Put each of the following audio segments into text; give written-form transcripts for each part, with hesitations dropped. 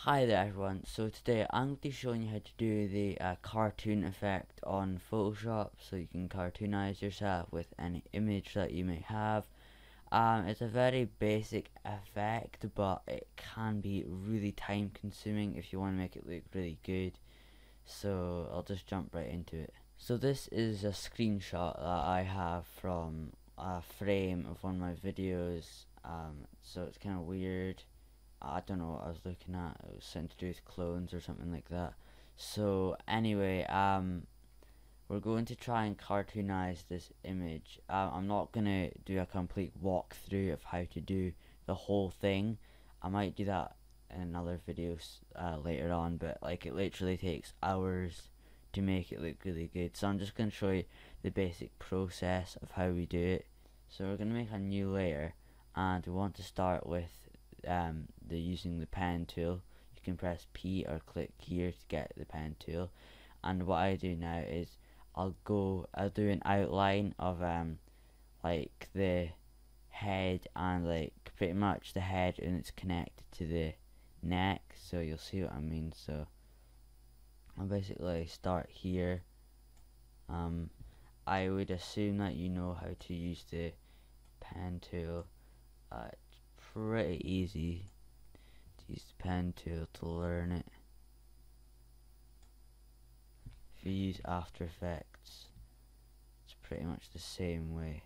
Hi there everyone, so today I'm going to be showing you how to do the cartoon effect on Photoshop so you can cartoonize yourself with any image that you may have. It's a very basic effect, but it can be really time consuming if you want to make it look really good, so I'll just jump right into it. So this is a screenshot that I have from a frame of one of my videos, so it's kind of weird. I don't know what I was looking at. It was something to do with clones or something like that. So anyway, we're going to try and cartoonize this image. I'm not gonna do a complete walkthrough of how to do the whole thing. I might do that in another video later on, but like it literally takes hours to make it look really good. So I'm just gonna show you the basic process of how we do it. So we're gonna make a new layer, and we want to start with using the pen tool. You can press P or click here to get the pen tool, and what I do now is I'll do an outline of like the head, and like pretty much the head, and it's connected to the neck, so you'll see what I mean. So I'll basically start here. I would assume that you know how to use the pen tool. It's pretty easy to use the pen tool to learn it. If you use After Effects, it's pretty much the same way.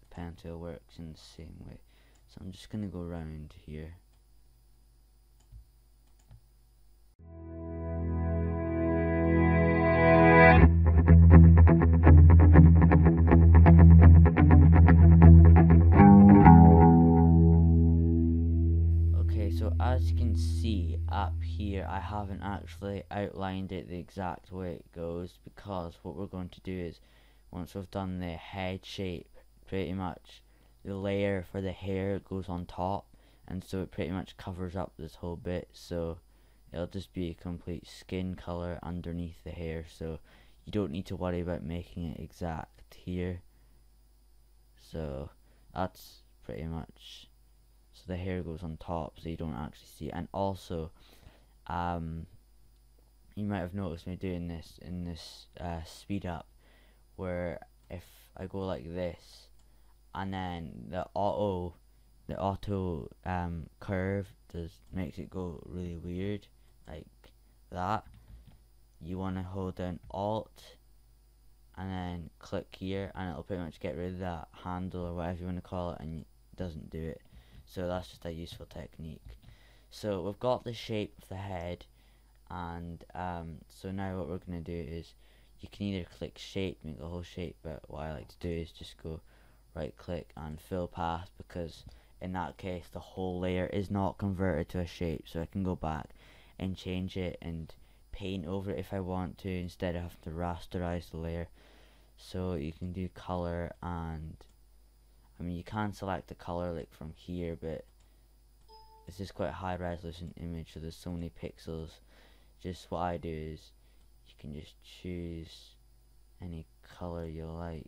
The pen tool works in the same way. So I'm just gonna go around here. Okay, so as you can see up here, I haven't actually outlined it the exact way it goes, because what we're going to do is, once we've done the head shape, pretty much the layer for the hair goes on top, and so it pretty much covers up this whole bit, so it'll just be a complete skin color underneath the hair, so you don't need to worry about making it exact here. So that's pretty much, so the hair goes on top, so you don't actually see it. And also, you might have noticed me doing this in this speed up, where if I go like this, and then the auto curve makes it go really weird, like that. You want to hold down Alt and then click here, and it'll pretty much get rid of that handle or whatever you want to call it, and it doesn't do it. So that's just a useful technique. So we've got the shape of the head, and so now what we're going to do is, you can either click shape, make the whole shape, but what I like to do is just go right click and fill path, because in that case the whole layer is not converted to a shape, so I can go back and change it and paint over it if I want to, instead of having to rasterize the layer. So you can do color, and I mean you can select the color like from here, but this is quite a high resolution image, so there's so many pixels. Just what I do is, you can just choose any color you like.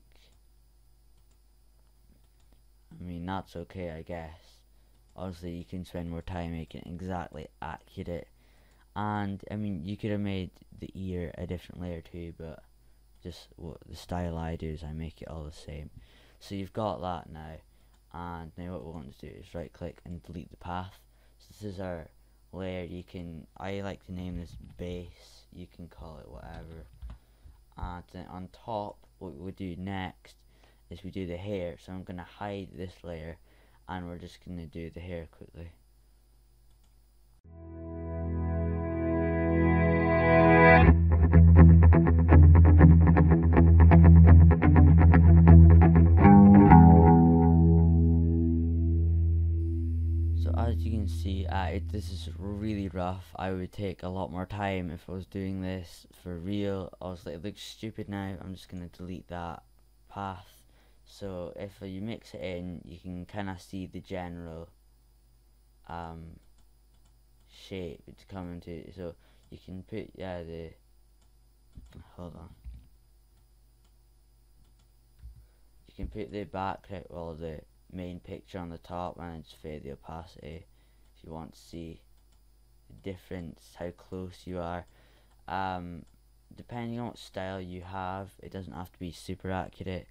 I mean that's okay, I guess. Obviously you can spend more time making it exactly accurate, and I mean you could have made the ear a different layer too, but just what the style I do is I make it all the same. So you've got that now, and now what we want to do is right click and delete the path. So this is our layer. You can, I like to name this base, you can call it whatever. And then on top, what we do next is we do the hair. So I'm gonna hide this layer, and we're just gonna do the hair quickly. So as you can see, this is really rough. I would take a lot more time if I was doing this for real. Obviously it looks stupid now. I'm just going to delete that path. So if you mix it in, you can kind of see the general shape it's coming to. So you can put, hold on. You can put the background, well, the main picture on the top, and just fade the opacity if you want to see difference how close you are. Depending on what style you have, it doesn't have to be super accurate.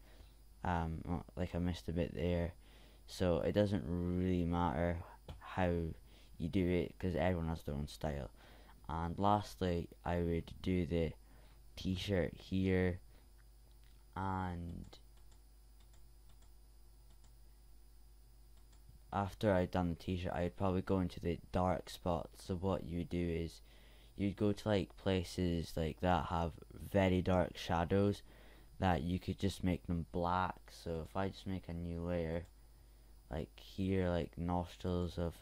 Like I missed a bit there, so it doesn't really matter how you do it because everyone has their own style. And lastly, I would do the t-shirt here, and after I'd done the t-shirt, I'd probably go into the dark spots. So what you do is you'd go to like places like that have very dark shadows that you could just make them black. So if I just make a new layer like here, like nostrils of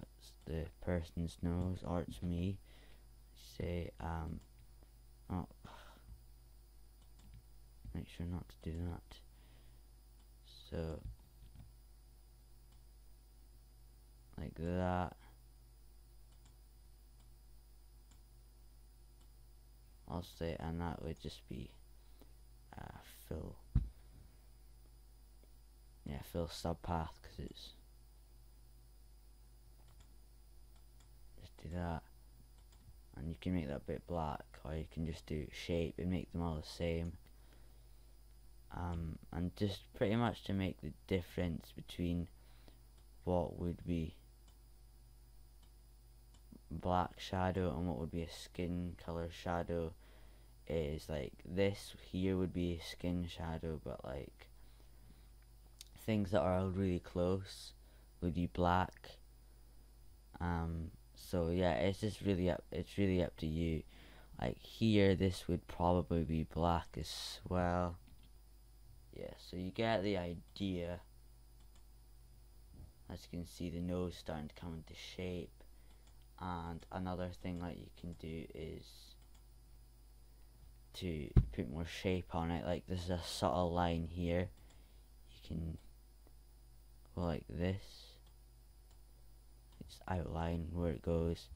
the person's nose, or it's me, say oh, make sure not to do that. So like that. I'll say, and that would just be fill subpath, because it's just do that, and you can make that bit black, or you can just do shape and make them all the same. And just pretty much to make the difference between what would be black shadow and what would be a skin color shadow is like this here would be skin shadow, but like things that are really close would be black. So yeah, it's just really up to you. Like here, this would probably be black as well. Yeah, so you get the idea. As you can see, the nose starting to come into shape. And another thing that you can do is to put more shape on it. Like this is a subtle line here. You can go like this. Just outline where it goes.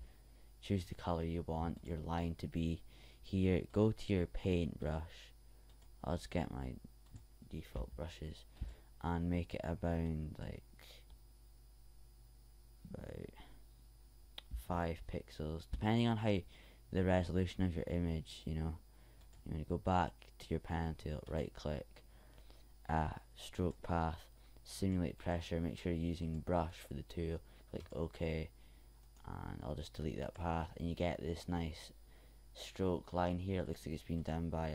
Choose the color you want your line to be. Here, go to your paintbrush. I'll just get my default brushes and make it about 5 pixels, depending on how the resolution of your image. You know, you want to go back to your pen tool, right click, stroke path, simulate pressure, make sure you're using brush for the tool, click OK, and I'll just delete that path, and you get this nice stroke line here. It looks like it's been done by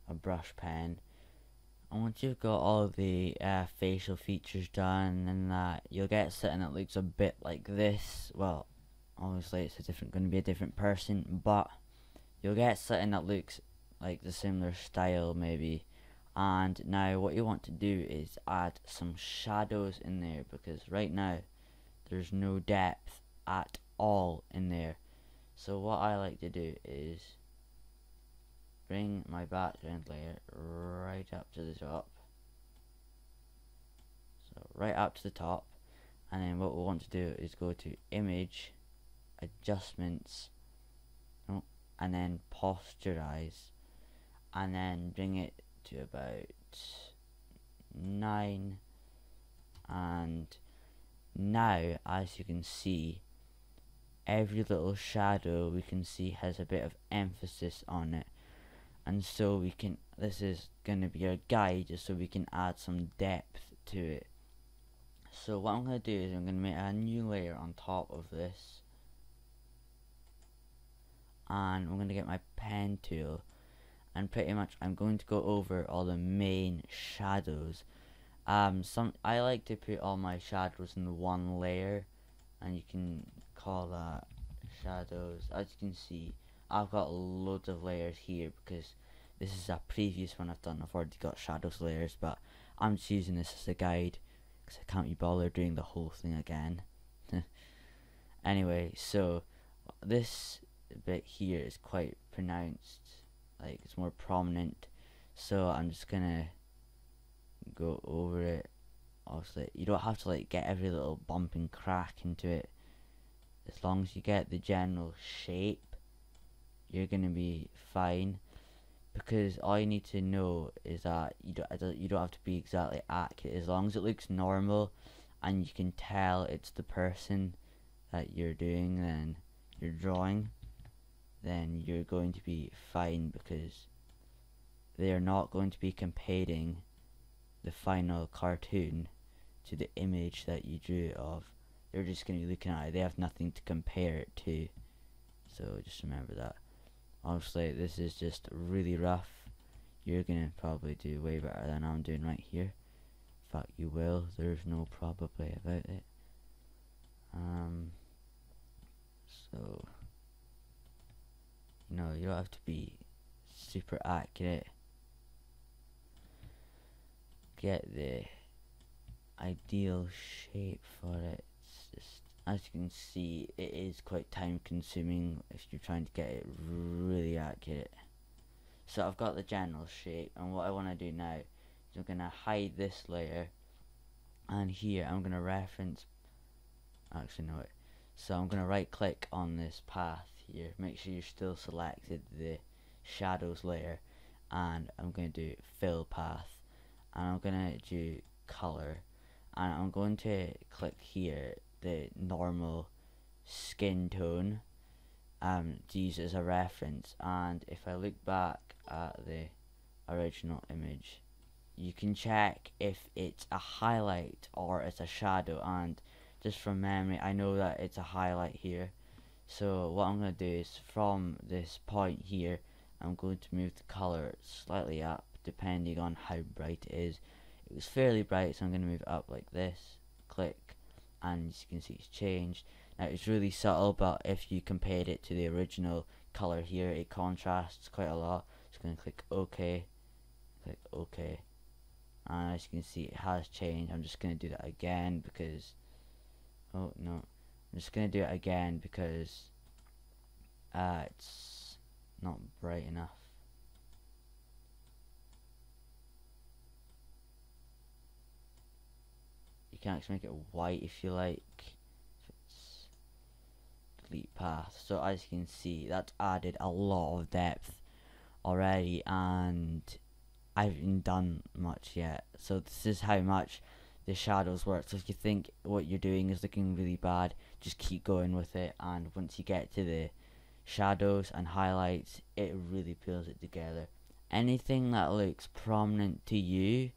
a brush pen. And once you've got all of the facial features done and that, you'll get something that looks a bit like this. Well, obviously it's going to be a different person, but you'll get something that looks like the similar style maybe. And now what you want to do is add some shadows in there, because right now there's no depth at all in there. So what I like to do is bring my background layer right up to the top. So right up to the top, and then what we want to do is go to image, adjustments, and then posterize, and then bring it to about 9. And now, as you can see, every little shadow we can see has a bit of emphasis on it. And so we can, this is going to be our guide, just so we can add some depth to it. So what I'm going to do is I'm going to make a new layer on top of this, and I'm going to get my pen tool, and pretty much I'm going to go over all the main shadows. I like to put all my shadows in the one layer, and you can call that shadows. As you can see, I've got loads of layers here because this is a previous one I've done. I've already got shadows layers, but I'm just using this as a guide because I can't be bothered doing the whole thing again. Anyway, so this bit here is quite pronounced, like it's more prominent, so I'm just gonna go over it. Obviously you don't have to like get every little bump and crack into it. As long as you get the general shape, you're gonna be fine, because all you need to know is that you don't have to be exactly accurate. As long as it looks normal and you can tell it's the person that you're doing, then your drawing, then you're going to be fine, because they are not going to be comparing the final cartoon to the image that you drew of. They're just going to be looking at it. They have nothing to compare it to. So just remember that. Obviously, this is just really rough. You're going to probably do way better than I'm doing right here. In fact, you will. There's no probably about it. So, you know, you don't have to be super accurate. Get the ideal shape for it. It's just, as you can see, it is quite time consuming if you're trying to get it really accurate. So I've got the general shape, and what I want to do now is I'm going to hide this layer, and here I'm going to reference, actually no, so I'm going to right click on this path here, make sure you're still selected the shadows layer, and I'm going to do fill path, and I'm going to do color, and I'm going to click here the normal skin tone to use as a reference. And if I look back at the original image, you can check if it's a highlight or it's a shadow, and just from memory I know that it's a highlight here. So what I'm going to do is from this point here, I'm going to move the color slightly up depending on how bright it is. It was fairly bright, so I'm going to move it up like this, click, and as you can see it's changed. Now it's really subtle, but if you compared it to the original color here, it contrasts quite a lot. So I'm going to click OK, and as you can see it has changed. I'm just going to do that again because, oh no, I'm just going to do it again because it's not bright enough. You can actually make it white if you like. If it's delete path. So as you can see, that's added a lot of depth already, and I haven't done much yet. So this is how much the shadows work. So if you think what you're doing is looking really bad, just keep going with it, and once you get to the shadows and highlights, it really pulls it together. Anything that looks prominent to you,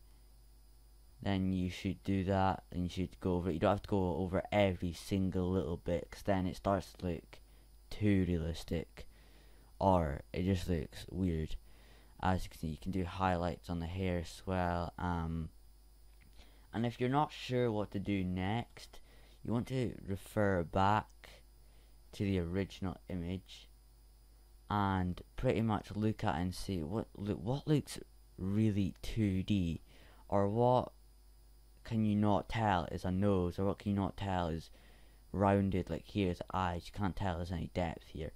then you should do that, and you should go over it. You don't have to go over every single little bit, because then it starts to look too realistic, or it just looks weird. As you can see, you can do highlights on the hair as well. And if you're not sure what to do next, you want to refer back to the original image and pretty much look at it and see what looks really 2D, or what can you not tell is a nose, or what can you not tell is rounded, like here's eyes. You can't tell there's any depth here,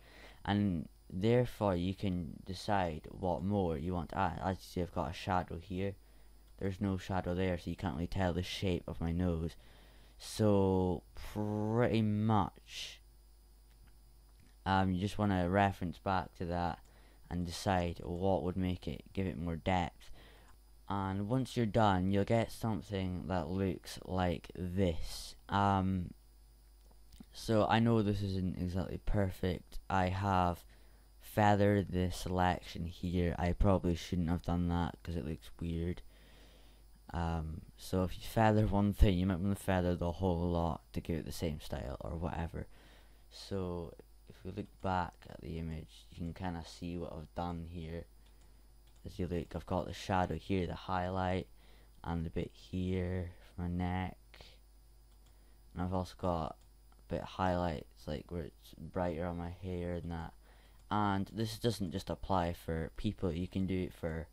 and therefore you can decide what more you want to add. As you see, I've got a shadow here. There's no shadow there, so you can't really tell the shape of my nose. So pretty much you just want to reference back to that and decide what would make it, give it more depth. And once you're done, you'll get something that looks like this. So I know this isn't exactly perfect. I have feathered the selection here. I probably shouldn't have done that because it looks weird. So if you feather one thing, you might want to feather the whole lot to give it the same style or whatever. So if we look back at the image, you can kind of see what I've done here. As you look, I've got the shadow here, the highlight, and the bit here for my neck, and I've also got a bit of highlights like where it's brighter on my hair and that. And this doesn't just apply for people, you can do it for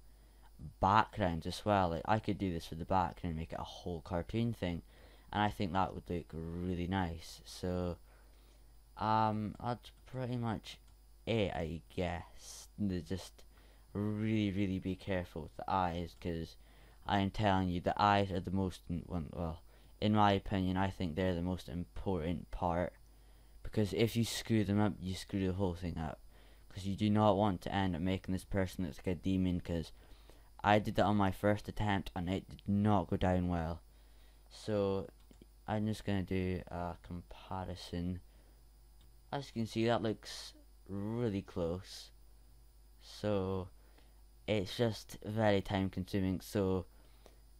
backgrounds as well. Like I could do this for the background and make it a whole cartoon thing, and I think that would look really nice. So that's pretty much it, I guess. Just really be careful with the eyes, because I am telling you, the eyes are the most well, in my opinion, I think they're the most important part, because if you screw them up, you screw the whole thing up, because you do not want to end up making this person look like a demon, because I did that on my first attempt and it did not go down well. So I'm just gonna do a comparison as you can see, that looks really close. So it's just very time consuming. So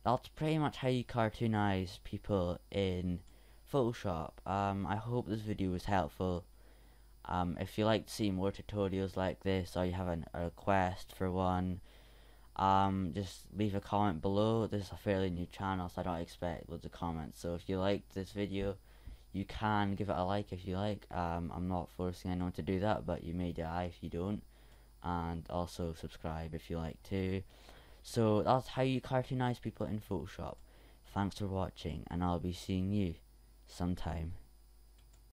that's pretty much how you cartoonize people in Photoshop. I hope this video was helpful. If you like to see more tutorials like this, or you have a request for one, just leave a comment below. This is a fairly new channel, so I don't expect loads of comments. So if you liked this video, you can give it a like if you like. I'm not forcing anyone to do that, but you may die if you don't. And also subscribe if you like to. So that's how you cartoonize people in Photoshop. Thanks for watching, and I'll be seeing you sometime.